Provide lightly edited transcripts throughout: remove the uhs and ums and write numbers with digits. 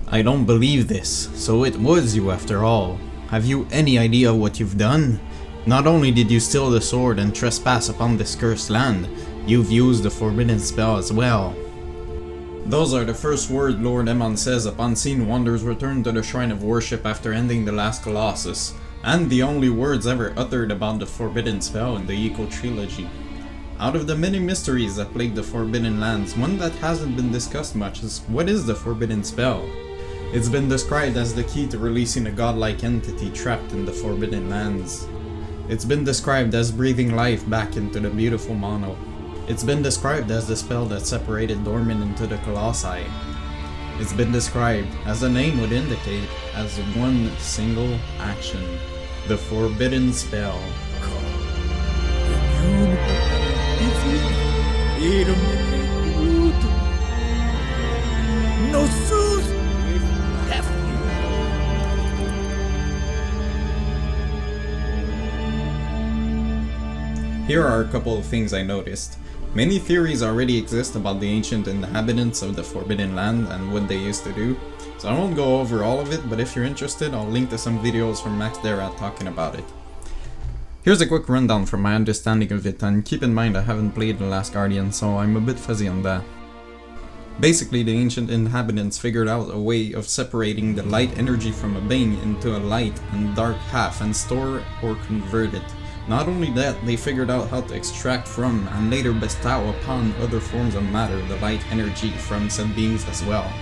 I don't believe this, so it was you after all. Have you any idea what you've done? Not only did you steal the sword and trespass upon this cursed land, you've used the forbidden spell as well. Those are the first words Lord Emon says upon seeing Wander's return to the Shrine of Worship after ending the last Colossus, and the only words ever uttered about the forbidden spell in the Eco Trilogy. Out of the many mysteries that plague the Forbidden Lands, one that hasn't been discussed much is what is the forbidden spell? It's been described as the key to releasing a godlike entity trapped in the Forbidden Lands. It's been described as breathing life back into the beautiful Mono. It's been described as the spell that separated Dormin into the Colossi. It's been described, as the name would indicate, as one single action. The Forbidden Spell. Here are a couple of things I noticed. Many theories already exist about the ancient inhabitants of the Forbidden Land and what they used to do, so I won't go over all of it, but if you're interested, I'll link to some videos from Max Derat talking about it. Here's a quick rundown from my understanding of it, and keep in mind I haven't played The Last Guardian, so I'm a bit fuzzy on that. Basically, the ancient inhabitants figured out a way of separating the light energy from a being into a light and dark half and store or convert it. Not only that, they figured out how to extract from and later bestow upon other forms of matter the light energy from said beings as well.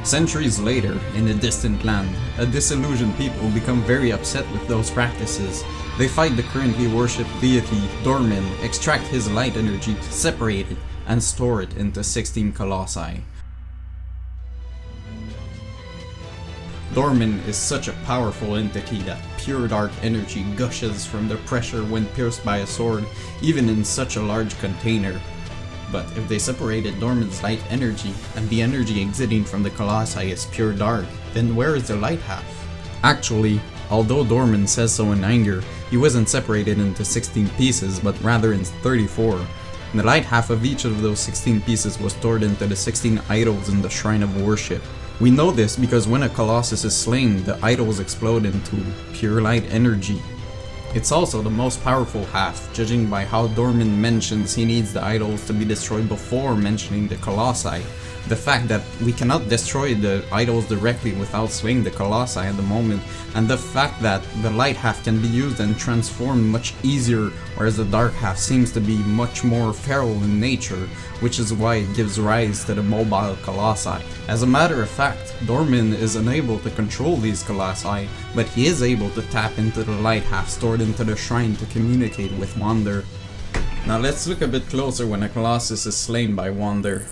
Centuries later, in a distant land, a disillusioned people become very upset with those practices. They fight the currently worshipped deity, Dormin, extract his light energy to separate it and store it into 16 colossi. Dormin is such a powerful entity that pure dark energy gushes from the pressure when pierced by a sword, even in such a large container. But if they separated Dormin's light energy, and the energy exiting from the colossi is pure dark, then where is the light half? Actually, although Dormin says so in anger, he wasn't separated into 16 pieces, but rather in 34. The light half of each of those 16 pieces was stored into the 16 idols in the Shrine of Worship. We know this because when a Colossus is slain, the idols explode into pure light energy. It's also the most powerful half, judging by how Dormin mentions he needs the idols to be destroyed before mentioning the Colossi. The fact that we cannot destroy the idols directly without slaying the Colossi at the moment, and the fact that the light half can be used and transformed much easier, whereas the dark half seems to be much more feral in nature, which is why it gives rise to the mobile Colossi. As a matter of fact, Dormin is unable to control these Colossi, but he is able to tap into the light half stored into the shrine to communicate with Wander. Now let's look a bit closer when a Colossus is slain by Wander.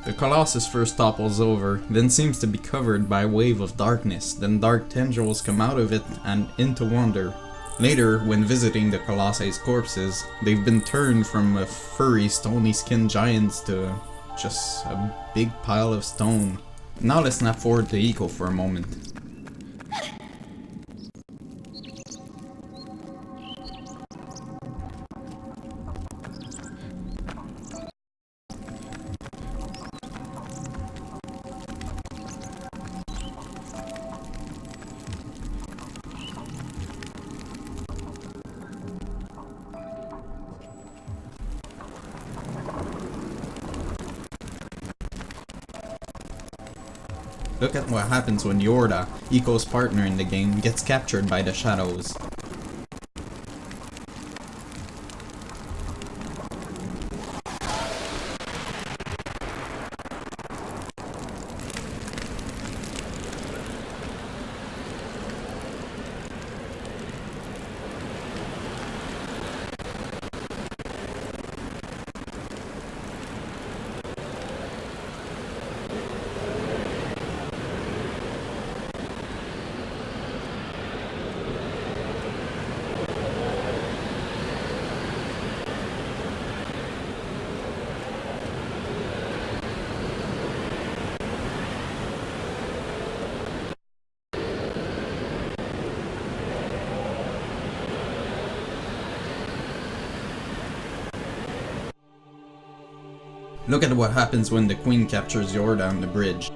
The Colossus first topples over, then seems to be covered by a wave of darkness, then dark tendrils come out of it and into Wander. Later, when visiting the Colossi's corpses, they've been turned from a furry stony skinned giants to just a big pile of stone. Now let's snap forward to Eco for a moment. Look at what happens when Yorda, Eco's partner in the game, gets captured by the shadows. Look at what happens when the Queen captures Yorda on the bridge.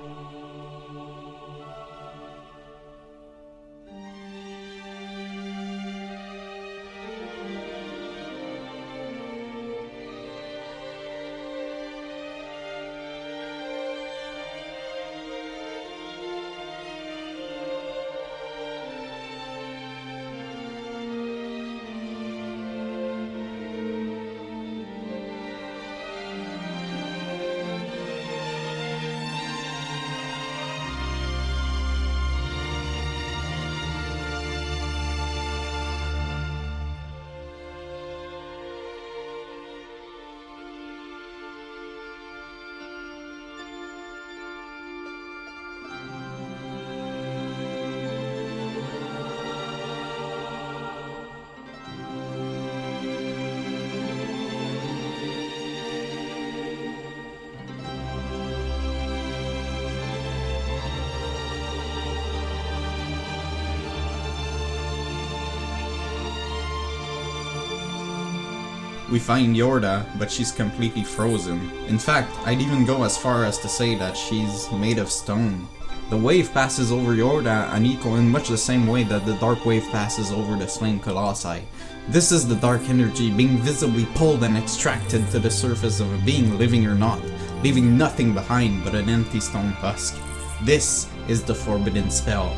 We find Yorda, but she's completely frozen. In fact, I'd even go as far as to say that she's made of stone. The wave passes over Yorda and Eco in much the same way that the dark wave passes over the slain Colossi. This is the dark energy being visibly pulled and extracted to the surface of a being, living or not, leaving nothing behind but an empty stone husk. This is the forbidden spell.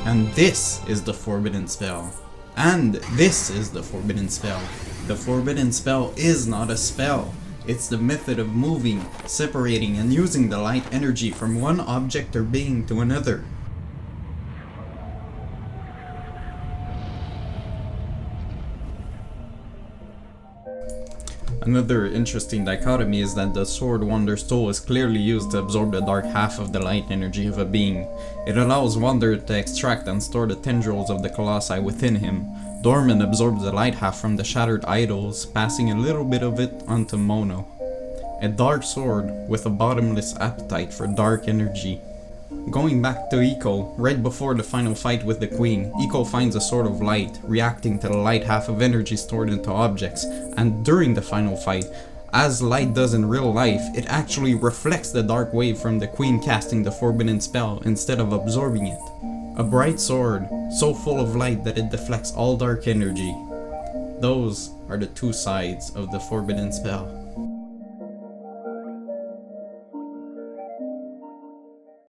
And this is the forbidden spell. And this is the forbidden spell. The forbidden spell is not a spell. It's the method of moving, separating, and using the light energy from one object or being to another. Another interesting dichotomy is that the sword Wander's Tool is clearly used to absorb the dark half of the light energy of a being. It allows Wander to extract and store the tendrils of the Colossi within him. Dorman absorbs the light half from the shattered idols, passing a little bit of it onto Mono. A dark sword with a bottomless appetite for dark energy. Going back to Eco, right before the final fight with the Queen, Eco finds a sword of light, reacting to the light half of energy stored into objects, and during the final fight, as light does in real life, it actually reflects the dark wave from the Queen casting the forbidden spell instead of absorbing it. A bright sword, so full of light that it deflects all dark energy. Those are the two sides of the forbidden spell.